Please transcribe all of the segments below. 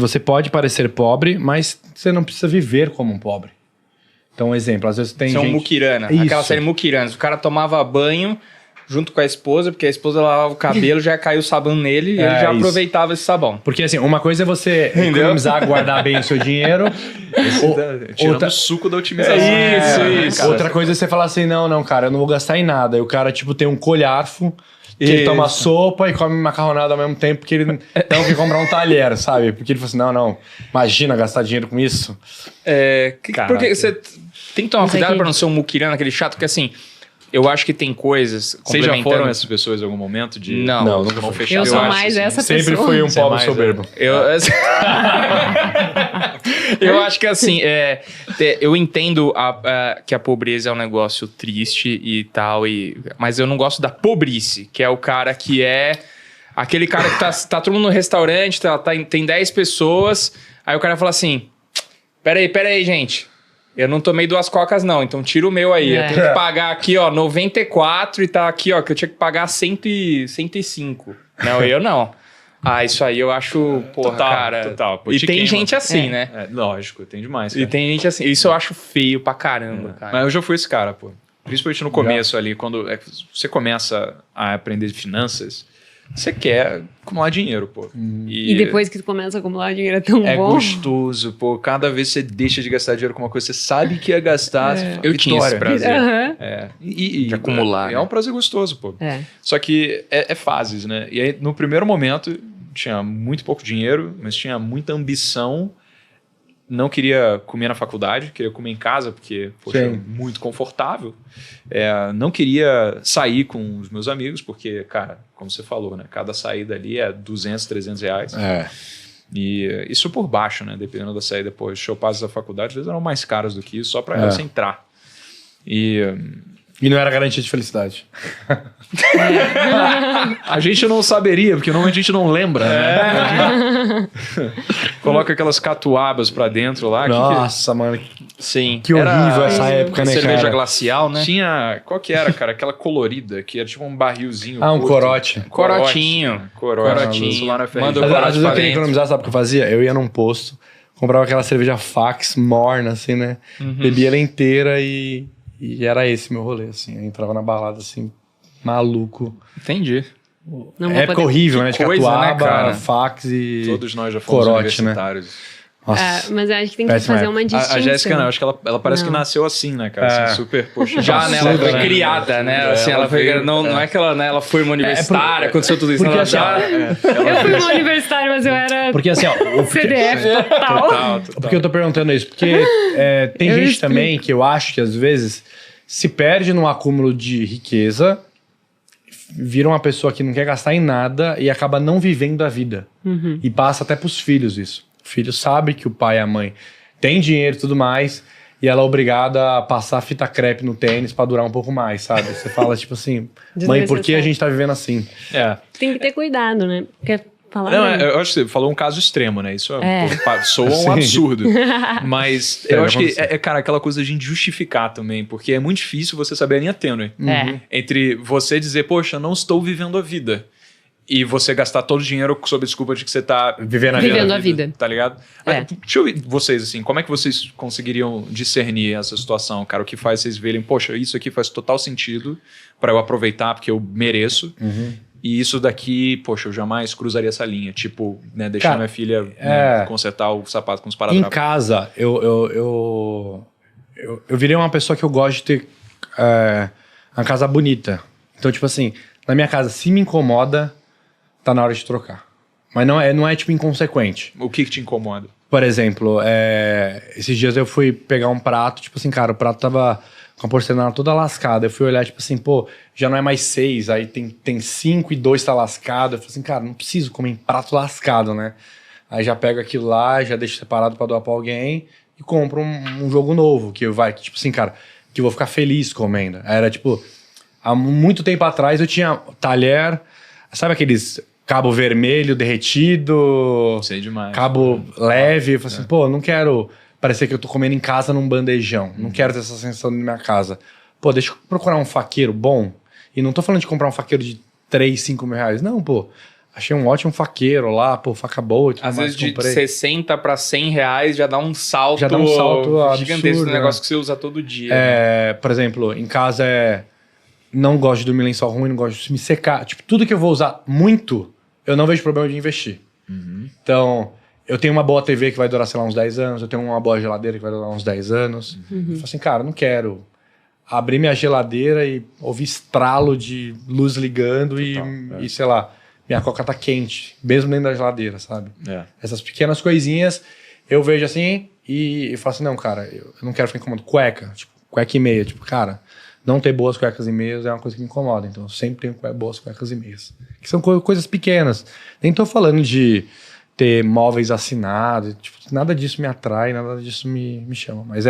Você pode parecer pobre, mas você não precisa viver como um pobre. Então, um exemplo, às vezes tem Você é um muquirana. Isso. Aquela série Muquiranas. O cara tomava banho junto com a esposa, porque a esposa lavava o cabelo, já caiu o sabão nele e ele já aproveitava esse sabão. Porque assim, uma coisa é você economizar, guardar bem o seu dinheiro. Tirando o suco da otimização. Isso. Outra coisa é você falar assim, não, cara, eu não vou gastar em nada. E o cara, tipo, tem um colharfo, que ele toma sopa e come macarronada ao mesmo tempo, porque ele não quer comprar um talher, sabe? Porque ele falou assim, não, imagina gastar dinheiro com isso. Porque você tem que tomar cuidado pra não ser um muquirana, aquele chato, porque assim... Eu acho que tem coisas... Vocês já foram essas pessoas em algum momento de... Não, nunca vão fechar. Eu sou mais essa pessoa. Sempre fui um pobre soberbo. Eu acho que assim, eu entendo que a pobreza é um negócio triste e tal, mas eu não gosto da pobrice, que é o cara que é... Aquele cara que tá todo mundo no restaurante, tem 10 pessoas, aí o cara fala assim, peraí, gente... Eu não tomei 2 cocas, não. Então tira o meu aí. Eu tenho que pagar aqui, ó, 94 e tá aqui, ó, que eu tinha que pagar 105. Não, eu não. Isso aí eu acho, porra, cara... Total. Pô, e tem gente assim, né? Lógico, tem demais, cara. E tem gente assim. Isso eu acho feio pra caramba, cara. Mas eu já fui esse cara, pô. Principalmente no começo ali, quando você começa a aprender finanças, você quer acumular dinheiro, pô. E depois que tu começa a acumular dinheiro é tão bom. É gostoso, pô. Cada vez você deixa de gastar dinheiro com uma coisa que você sabe que ia gastar. Eu tinha esse prazer. De acumular. É um prazer gostoso, pô. É. Só que é fases, né? E aí, no primeiro momento, tinha muito pouco dinheiro, mas tinha muita ambição. Não queria comer na faculdade, queria comer em casa, porque, poxa, é muito confortável. Não queria sair com os meus amigos, porque, cara, como você falou, né? Cada saída ali é 200, 300 reais. E isso por baixo, né? Dependendo da saída. Pô, os chopadas da faculdade, às vezes eram mais caros do que isso, só pra você entrar. E não era garantia de felicidade. A gente não saberia, porque normalmente a gente não lembra, né? Coloca aquelas catuabas pra dentro lá. Nossa, mano. Sim. Que horrível essa época, né, cara? Cerveja glacial, né? Tinha... Qual que era, cara? Aquela colorida, que era tipo um barrilzinho. Um corote. Corotinho. Manda o às vezes eu queria economizar, sabe o que eu fazia? Eu ia num posto, comprava aquela cerveja fax morna, assim, né? Bebia ela inteira e era esse meu rolê, assim. Eu entrava na balada, assim, maluco. Entendi. Época horrível, né? De catuaba, né, fax e todos nós já fomos corote, universitários. Né? Mas eu acho que tem que fazer uma distinção. A Jéssica não, acho que ela parece que nasceu assim, né, cara? Assim, super, poxa. Já, né? Ela foi criada, né? Assim, ela foi, não é que ela foi uma universitária, aconteceu tudo isso. Porque ela assim, eu fui uma universitária, mas eu era porque, assim, CDF total. Porque eu tô perguntando isso, porque tem gente também que eu acho que às vezes se perde num acúmulo de riqueza, vira uma pessoa que não quer gastar em nada e acaba não vivendo a vida. E passa até pros filhos isso. O filho sabe que o pai e a mãe têm dinheiro e tudo mais, e ela é obrigada a passar fita crepe no tênis pra durar um pouco mais, sabe? Você fala tipo assim, mãe, por que a gente tá vivendo assim? Tem que ter cuidado, né? Porque falar... Não, eu acho que você falou um caso extremo, né? Isso soa um absurdo. Mas eu acho que cara, aquela coisa de justificar também, porque é muito difícil você saber a linha tênue entre você dizer, poxa, não estou vivendo a vida, e você gastar todo o dinheiro sob a desculpa de que você tá vivendo a vida. Tá ligado? Deixa eu ver vocês, assim, como é que vocês conseguiriam discernir essa situação, cara? O que faz vocês verem, poxa, isso aqui faz total sentido pra eu aproveitar, porque eu mereço. E isso daqui, poxa, eu jamais cruzaria essa linha. Tipo, né, deixar minha filha consertar o sapato com os paradrapos. Em casa, eu virei uma pessoa que eu gosto de ter uma casa bonita. Então, tipo assim, na minha casa, se me incomoda, tá na hora de trocar. Mas não é tipo inconsequente. O que te incomoda? Por exemplo, esses dias eu fui pegar um prato, tipo assim, cara, o prato tava com a porcelana toda lascada. Eu fui olhar, tipo assim, pô, já não é mais 6, aí tem 5 e 2 tá lascado. Eu falei assim, cara, não preciso comer em prato lascado, né? Aí já pego aquilo lá, já deixo separado pra doar pra alguém e compro um jogo novo, que tipo assim, cara, que eu vou ficar feliz comendo. Era tipo, há muito tempo atrás eu tinha talher, sabe aqueles cabo vermelho derretido? Sei demais. Cabo leve. Eu falei assim, pô, não quero parecer que eu tô comendo em casa num bandejão. Não quero ter essa sensação na minha casa. Pô, deixa eu procurar um faqueiro bom. E não tô falando de comprar um faqueiro de 3, 5 mil reais. Não, pô. Achei um ótimo faqueiro lá, pô, faca boa. Às vezes de 60 para 100 reais já dá um salto, gigantesco absurdo, do negócio que você usa todo dia. Por exemplo, em casa não gosto de dormir lençol ruim, não gosto de me secar. Tipo, tudo que eu vou usar muito, eu não vejo problema de investir. Então, eu tenho uma boa TV que vai durar, sei lá, uns 10 anos. Eu tenho uma boa geladeira que vai durar uns 10 anos. Eu falo assim, cara, eu não quero abrir minha geladeira e ouvir estralo de luz ligando e sei lá, minha coca tá quente, mesmo dentro da geladeira, sabe? Essas pequenas coisinhas eu vejo assim e falo assim, não, cara, eu não quero ficar incomodado. Cueca, tipo, cueca e meia. Tipo, cara, não ter boas cuecas e meias é uma coisa que me incomoda. Então, eu sempre tenho boas cuecas e meias. Que são coisas pequenas. Nem tô falando de ter móveis assinados. Tipo, nada disso me atrai, nada disso me chama. Mas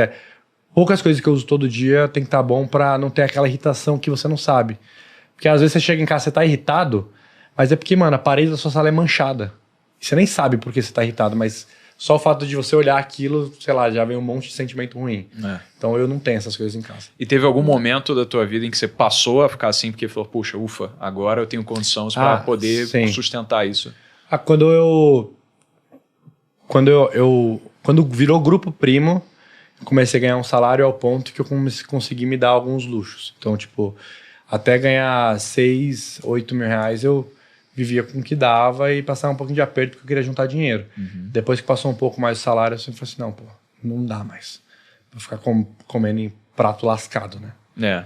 poucas coisas que eu uso todo dia tem que estar bom pra não ter aquela irritação que você não sabe. Porque às vezes você chega em casa, você tá irritado, mas é porque, mano, a parede da sua sala é manchada. E você nem sabe por que você tá irritado, mas só o fato de você olhar aquilo, sei lá, já vem um monte de sentimento ruim. Então eu não tenho essas coisas em casa. E teve algum momento da tua vida em que você passou a ficar assim, porque falou, puxa, ufa, agora eu tenho condições para poder sustentar isso? Quando virou Grupo Primo, comecei a ganhar um salário ao ponto que eu consegui me dar alguns luxos. Então, tipo, até ganhar 6, 8 mil reais, eu vivia com o que dava e passava um pouquinho de aperto porque eu queria juntar dinheiro. Depois que passou um pouco mais o salário, eu sempre falei assim, não, pô, não dá mais. Vou ficar comendo em prato lascado, né?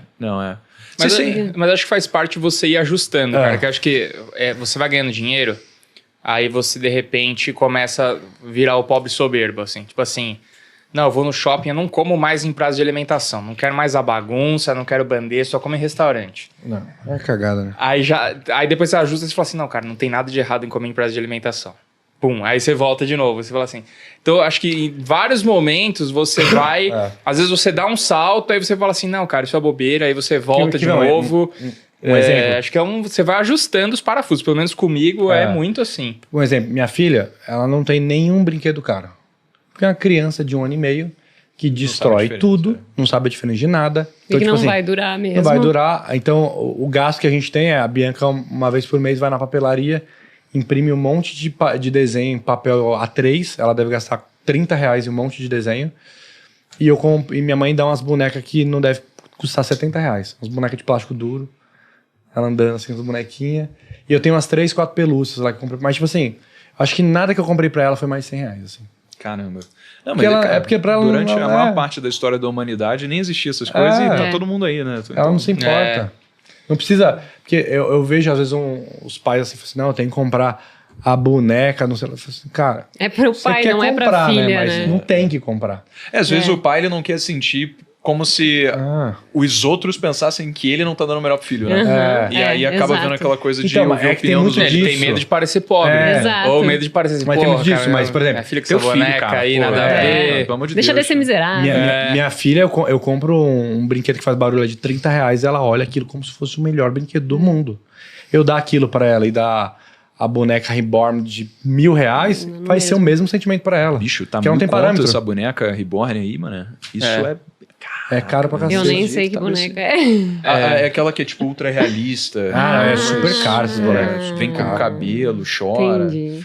Mas acho que faz parte você ir ajustando, cara. Que eu acho que você vai ganhando dinheiro, aí você, de repente, começa a virar o pobre soberbo, assim. Tipo assim, não, eu vou no shopping, eu não como mais em prazo de alimentação. Não quero mais a bagunça, não quero bandeja, só como em restaurante. Não, é cagada, né? Aí depois você ajusta e você fala assim, não, cara, não tem nada de errado em comer em prazo de alimentação. Pum, aí você volta de novo, você fala assim. Então, acho que em vários momentos você vai... Às vezes você dá um salto, aí você fala assim, não, cara, isso é bobeira, aí você volta de novo. Um exemplo. Acho que você vai ajustando os parafusos, pelo menos comigo é muito assim. Um exemplo, minha filha, ela não tem nenhum brinquedo caro. Porque é uma criança de 1 ano e meio que destrói tudo, não sabe a diferença de nada. Então, e que não vai durar mesmo. Não vai durar. Então, o gasto que a gente tem a Bianca, uma vez por mês, vai na papelaria, imprime um monte de desenho em papel A3, ela deve gastar 30 reais em um monte de desenho. E minha mãe dá umas bonecas que não deve custar 70 reais. Umas bonecas de plástico duro, ela andando assim com as bonequinhas. E eu tenho umas 3, 4 pelúcias lá que eu comprei. Mas, tipo assim, acho que nada que eu comprei pra ela foi mais de 100 reais, assim. Caramba. Não, mas é porque pra ela durante a maior parte da história da humanidade nem existia essas coisas e tá todo mundo aí, né? Ela não se importa. Não precisa... Porque eu vejo, às vezes, os pais assim, não, eu tenho que comprar a boneca, não sei lá. Assim, cara... É pro pai, não é pra filha, Mas né? não tem que comprar. Às vezes o pai ele não quer sentir como se os outros pensassem que ele não tá dando o melhor pro filho, né? E aí acaba vendo aquela coisa de ouvir a opinião dos outros. Ele tem medo de parecer pobre, né? Ou medo de parecer assim, mas tem muito disso, mas, por exemplo... Minha filha com essa boneca aí, nada a ver. Deixa de ser miserável. Minha filha, eu compro um brinquedo que faz barulho de 30 reais e ela olha aquilo como se fosse o melhor brinquedo do mundo. Eu dar aquilo pra ela e dar a boneca Reborn de 1.000 reais, vai ser o mesmo sentimento pra ela. Bicho, tá muito não tem parâmetro. Essa boneca Reborn aí, mano. Isso é caro pra cacete. Eu nem sei que boneca é. É aquela que é tipo ultra realista. É super caro esses bonecos. Vem com o cabelo, chora. Entendi.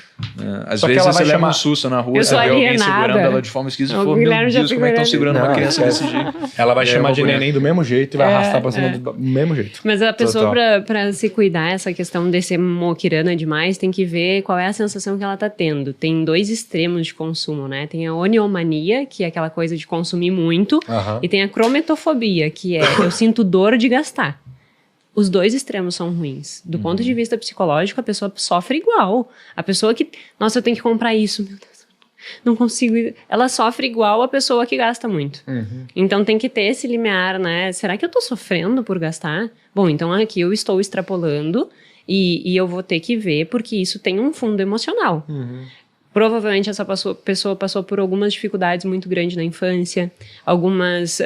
Às vezes você leva um susto na rua, você vê alguém segurando ela de forma esquisita e fala, meu Deus, como é que estão segurando uma criança desse jeito? Ela vai chamar de neném do mesmo jeito e vai arrastar pra cima do mesmo jeito. Mas a pessoa, pra se cuidar, essa questão de ser moquirana demais, tem que ver qual é a sensação que ela tá tendo. Tem 2 extremos de consumo, né? Tem a oniomania, que é aquela coisa de consumir muito, e tem a crometofobia, que é eu sinto dor de gastar. Os 2 extremos são ruins. Do ponto de vista psicológico, a pessoa sofre igual. A pessoa que... Nossa, eu tenho que comprar isso. Meu Deus, não consigo... Ela sofre igual a pessoa que gasta muito. Então tem que ter esse limiar, né? Será que eu tô sofrendo por gastar? Bom, então aqui eu estou extrapolando e eu vou ter que ver, porque isso tem um fundo emocional. Provavelmente essa pessoa passou por algumas dificuldades muito grandes na infância, algumas,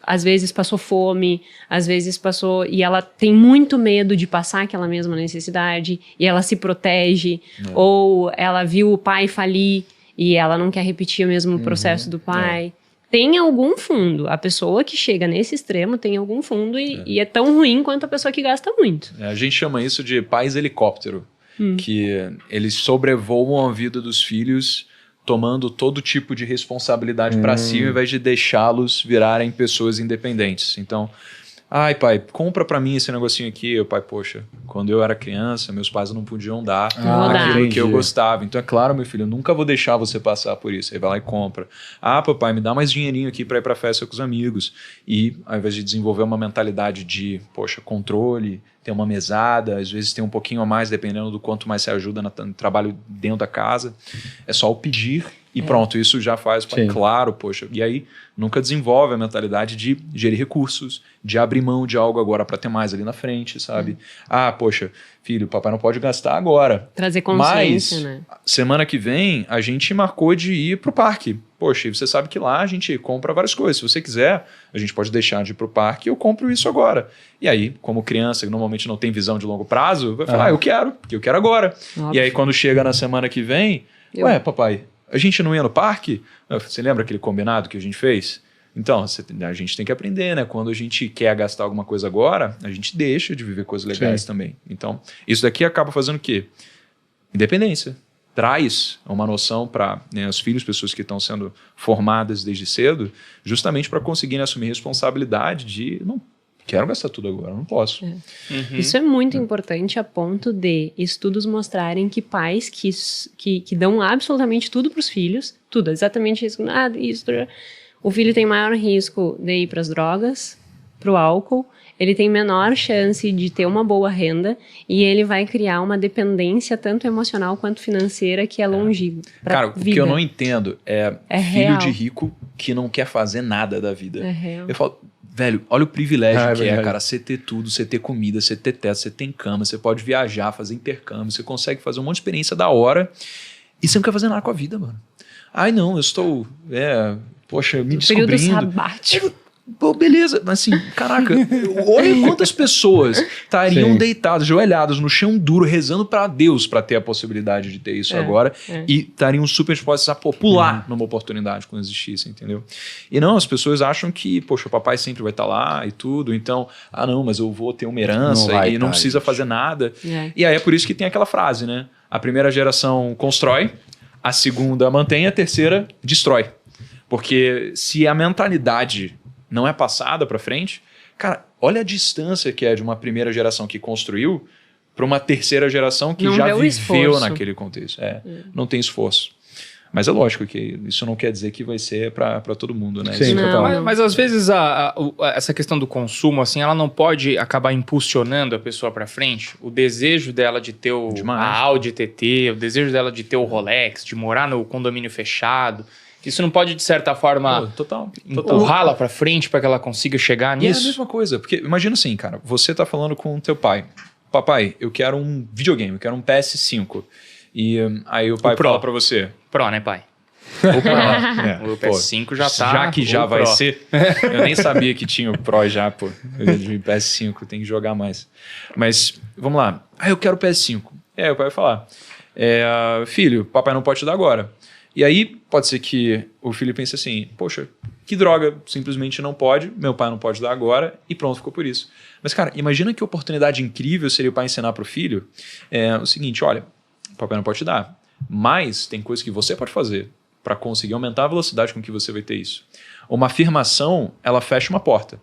às vezes passou fome, às vezes passou... E ela tem muito medo de passar aquela mesma necessidade, e ela se protege, ou ela viu o pai falir, e ela não quer repetir o mesmo processo do pai. Tem algum fundo. A pessoa que chega nesse extremo tem algum fundo, e é tão ruim quanto a pessoa que gasta muito. A gente chama isso de pais helicóptero. que eles sobrevoam a vida dos filhos tomando todo tipo de responsabilidade para si, ao invés de deixá-los virarem pessoas independentes. Então, ai, pai, compra para mim esse negocinho aqui. O pai, poxa, quando eu era criança, meus pais não podiam dar aquilo que eu gostava. Então, é claro, meu filho, eu nunca vou deixar você passar por isso. Aí vai lá e compra. Ah, papai, me dá mais dinheirinho aqui para ir para festa com os amigos. E, ao invés de desenvolver uma mentalidade de, poxa, controle, ter uma mesada, às vezes tem um pouquinho a mais, dependendo do quanto mais você ajuda no trabalho dentro da casa. É só o pedir e pronto, isso já faz, pai, claro, poxa. E aí, nunca desenvolve a mentalidade de gerir recursos, de abrir mão de algo agora para ter mais ali na frente, sabe? Ah, poxa, filho, papai não pode gastar agora. Trazer consciência, mas, né? Semana que vem, a gente marcou de ir pro parque. Poxa, e você sabe que lá a gente compra várias coisas. Se você quiser, a gente pode deixar de ir pro parque e eu compro isso agora. E aí, como criança que normalmente não tem visão de longo prazo, vai falar, eu quero, porque eu quero agora. Óbvio. E aí, quando chega na semana que vem, ué, papai, a gente não ia no parque? Você lembra aquele combinado que a gente fez? Então, a gente tem que aprender, né? Quando a gente quer gastar alguma coisa agora, a gente deixa de viver coisas legais também. Então, isso daqui acaba fazendo o quê? Independência. Traz uma noção para os filhos, pessoas que estão sendo formadas desde cedo, justamente para conseguirem assumir responsabilidade de não quero gastar tudo agora, não posso. Isso é muito importante a ponto de estudos mostrarem que pais que dão absolutamente tudo para os filhos, tudo, exatamente isso, o filho tem maior risco de ir para as drogas, para o álcool, ele tem menor chance de ter uma boa renda e ele vai criar uma dependência tanto emocional quanto financeira que é longínqua. Cara, o que eu não entendo é filho real. de rico que não quer fazer nada da vida. É real. Eu falo, velho, olha o privilégio que verdade. cara, você ter tudo, você ter comida, você ter teto, você tem cama, você pode viajar, fazer intercâmbio, você consegue fazer um monte de experiência da hora e você não quer fazer nada com a vida, mano. Ai, não, eu estou, poxa, me descobrindo. Período sabático. Pô, beleza, mas assim, caraca, olha quantas pessoas estariam deitadas, ajoelhadas no chão duro, rezando para Deus para ter a possibilidade de ter isso agora e estariam super dispostas a pular numa oportunidade quando existisse, entendeu? E não, as pessoas acham que, poxa, o papai sempre vai estar lá e tudo, então, não, mas eu vou ter uma herança e não precisa fazer nada. E aí é por isso que tem aquela frase, né? A primeira geração constrói, a segunda mantém, a terceira destrói. Porque se a mentalidade não é passada para frente, cara, olha a distância que é de uma primeira geração que construiu para uma terceira geração que não já viveu esforço. naquele contexto. Não tem esforço. Mas é lógico que isso não quer dizer que vai ser para todo mundo, né? Sim, Mas às vezes essa questão do consumo, assim, ela não pode acabar impulsionando a pessoa para frente. O desejo dela de ter a Audi TT, o desejo dela de ter o Rolex, de morar no condomínio fechado. Isso não pode, de certa forma, empurrá-la pra frente para que ela consiga chegar nisso? E é a mesma coisa, porque imagina assim, cara, você tá falando com o teu pai. Papai, eu quero um videogame, eu quero um PS5. E aí o pai fala pra você... Pro, né, pai? O Pro. O PS5 já tá... Já que já vai ser... Eu nem sabia que tinha o Pro já, pô. De PS5, tem que jogar mais. Mas, vamos lá. Eu quero o PS5. O pai vai falar... filho, papai não pode te dar agora. E aí, pode ser que o filho pense assim, poxa, que droga, simplesmente não pode, meu pai não pode dar agora, e pronto, ficou por isso. Mas, cara, imagina que oportunidade incrível seria o pai ensinar para o filho o seguinte, olha, papai não pode te dar, mas tem coisas que você pode fazer para conseguir aumentar a velocidade com que você vai ter isso. Uma afirmação, ela fecha uma porta.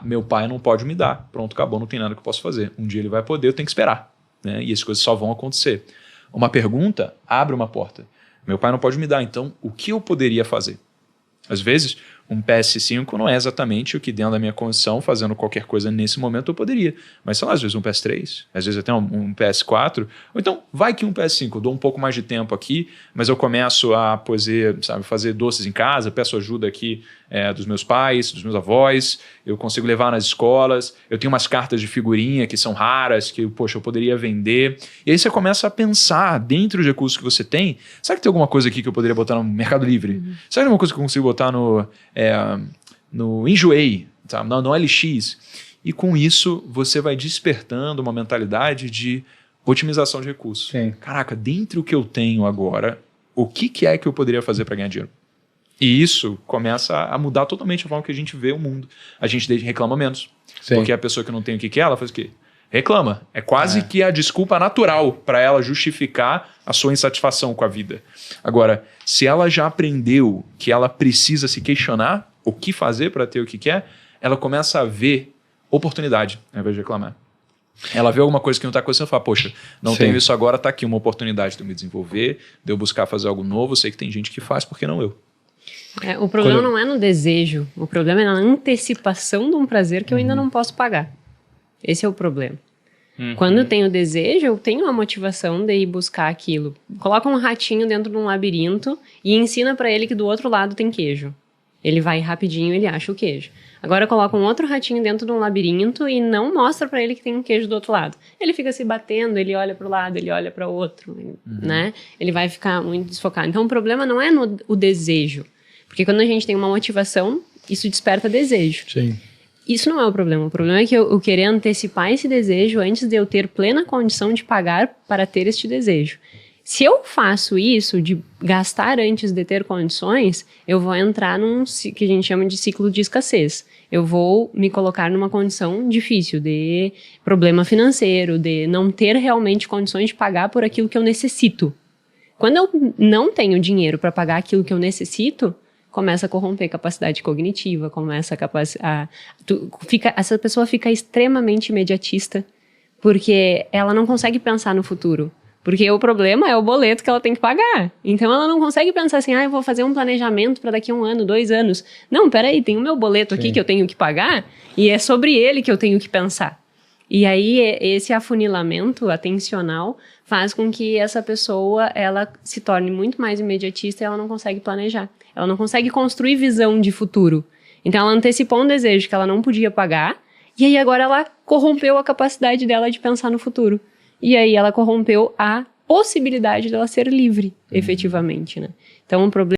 Meu pai não pode me dar, pronto, acabou, não tem nada que eu possa fazer. Um dia ele vai poder, eu tenho que esperar, né? E as coisas só vão acontecer. Uma pergunta abre uma porta. Meu pai não pode me dar, então o que eu poderia fazer? Às vezes, um PS5 não é exatamente o que dentro da minha condição, fazendo qualquer coisa nesse momento eu poderia. Mas sei lá, às vezes um PS3, às vezes até um PS4, ou então vai que um PS5, eu dou um pouco mais de tempo aqui, mas eu começo a poder, fazer doces em casa, peço ajuda aqui dos meus pais, dos meus avós, eu consigo levar nas escolas, eu tenho umas cartas de figurinha que são raras, que poxa, eu poderia vender. E aí você começa a pensar, dentro dos recursos que você tem, será que tem alguma coisa aqui que eu poderia botar no Mercado Livre? Será que tem alguma coisa que eu consigo botar no Enjoei, no LX? E com isso, você vai despertando uma mentalidade de otimização de recursos. Sim. Caraca, dentre o que eu tenho agora, o que é que eu poderia fazer para ganhar dinheiro? E isso começa a mudar totalmente a forma que a gente vê o mundo. A gente reclama menos. Sim. Porque a pessoa que não tem o que quer, ela faz o quê? reclama. É quase que a desculpa natural para ela justificar a sua insatisfação com a vida. Agora, se ela já aprendeu que ela precisa se questionar o que fazer para ter o que quer, ela começa a ver oportunidade ao invés de reclamar. Ela vê alguma coisa que não está acontecendo e fala, poxa, não tenho isso agora, está aqui uma oportunidade de eu me desenvolver, de eu buscar fazer algo novo, eu sei que tem gente que faz, por que não eu? O problema não é no desejo, o problema é na antecipação de um prazer que eu ainda não posso pagar. Esse é o problema. Quando eu tenho desejo, eu tenho a motivação de ir buscar aquilo. Coloca um ratinho dentro de um labirinto e ensina para ele que do outro lado tem queijo. Ele vai rapidinho, ele acha o queijo. Agora coloca um outro ratinho dentro de um labirinto e não mostra para ele que tem um queijo do outro lado. Ele fica se batendo, ele olha para o lado, ele olha para o outro, né? Ele vai ficar muito desfocado. Então o problema não é no o desejo. Porque quando a gente tem uma motivação, isso desperta desejo. Sim. Isso não é o problema. O problema é que eu querer antecipar esse desejo antes de eu ter plena condição de pagar para ter este desejo. Se eu faço isso, de gastar antes de ter condições, eu vou entrar num que a gente chama de ciclo de escassez. Eu vou me colocar numa condição difícil, de problema financeiro, de não ter realmente condições de pagar por aquilo que eu necessito. Quando eu não tenho dinheiro para pagar aquilo que eu necessito, começa a corromper a capacidade cognitiva, essa pessoa fica extremamente imediatista, porque ela não consegue pensar no futuro. Porque o problema é o boleto que ela tem que pagar. Então ela não consegue pensar assim, eu vou fazer um planejamento para daqui a 1 ano, 2 anos. Não, peraí, tem o meu boleto aqui que eu tenho que pagar e é sobre ele que eu tenho que pensar. E aí esse afunilamento atencional faz com que essa pessoa ela se torne muito mais imediatista e ela não consegue planejar. Ela não consegue construir visão de futuro. Então ela antecipou um desejo que ela não podia pagar e aí agora ela corrompeu a capacidade dela de pensar no futuro. E aí ela corrompeu a possibilidade dela ser livre, efetivamente, né? Então o problema